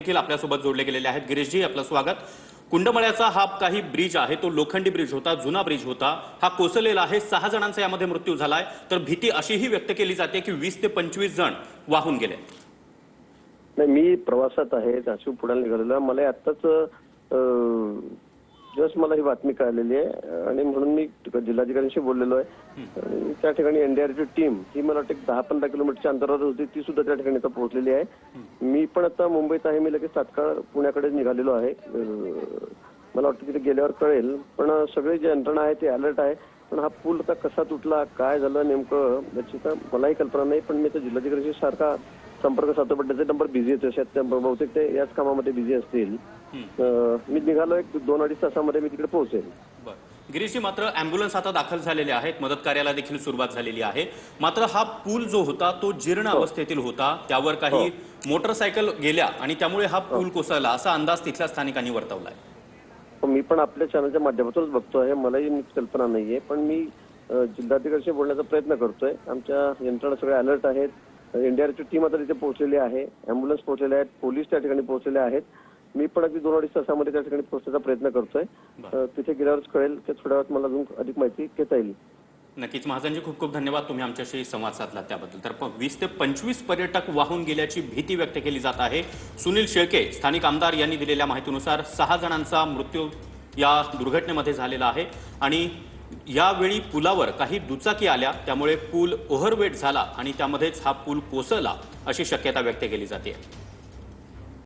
देखील आपल्यासोबत जोडले गेलेले आहेत। गिरीशजी, आपलं स्वागत। कुंडमळ्याचा हा काही ब्रिज आहे तो लोखंडी ब्रिज होता, जुना ब्रिज होता, हा कोसळलेला आहे। 6 जणांचा यामध्ये मृत्यू झालाय। तर भीती अशीही व्यक्त केली जाते की 20 ते 25 जण वाहून गेले। नाही, मी प्रवासात आहे, नाशिक पुण्याला निघालेलो. मला आत्ताच जस्ट मला ही बातमी कळलेली आहे आणि म्हणून मी जिल्हाधिकाऱ्यांशी बोललेलो आहे आणि त्या ठिकाणी एनडीआरएफची टीम ही मला वाटतं 10-15 किलोमीटरच्या अंतरावर होती, ती सुद्धा त्या ठिकाणी आता पोहोचलेली आहे। मी पण आता मुंबईत आहे, मी लगेच तात्काळ पुण्याकडे निघालेलो आहे। मला वाटतं तिथे गेल्यावर कळेल, पण सगळे जे यंत्रणा आहे ते अलर्ट आहे। पण हा पूल आता कसा तुटला, काय झालं नेमकं याची तर मलाही कल्पना नाही, पण मी तर जिल्हाधिकाऱ्यांशी सारखा संपर्क साधतो, पण त्याचे नंबर बिझी आहेत, बहुतेक ते याच कामामध्ये बिझी असतील। मी निघालो, 2-2.5 तासामध्ये मी तिकडे पोहोचेल। गिरीशजी, मात्र अँब्युलन्स आता दाखल झालेले आहेत, मदत कार्याला देखील सुरुवात झालेली आहे। मात्र हा पूल जो होता तो जीर्ण अवस्थेतील होता, त्यावर काही मोटरसायकल गेल्या आणि त्यामुळे हा पूल कोसळला असा अंदाज तिथल्या स्थानिकांनी वर्तवलाय। मी पण आपल्या चॅनलच्या माध्यमातूनच बघतोय, मलाही नीट कल्पना नाहीये, पण मी जिल्हाधिकाऱ्यांशी बोलण्याचा प्रयत्न करतोय। आमच्या यंत्रणा सगळे अलर्ट आहेत, एनडीआरएफची टीम आता तिथे पोहोचलेली आहे, अँब्युलन्स पोहोचलेले आहेत, पोलीस त्या ठिकाणी पोहोचलेले आहेत। मी पण अगदी 2-2.5 तासामध्ये त्या ठिकाणी पोहोचण्याचा प्रयत्न करतोय। तिथे गेल्यावरच कळेल की थोड्या वेळात मला अजून अधिक माहिती घेता येईल। नक्कीच महाजनजी, खूप खूप धन्यवाद, तुम्ही आमच्याशी संवाद साधला त्याबद्दल। तर 20 ते 25 पर्यटक वाहून गेल्याची भीती व्यक्त केली जात आहे। सुनील शेळके स्थानिक आमदार यांनी दिलेल्या माहितीनुसार 6 जणांचा मृत्यू या दुर्घटनेमध्ये झालेला आहे आणि यावेळी पुलावर काही दुचाकी आल्या, त्यामुळे पूल ओव्हरवेट झाला आणि त्यामध्येच हा पूल कोसळला अशी शक्यता व्यक्त केली जाते।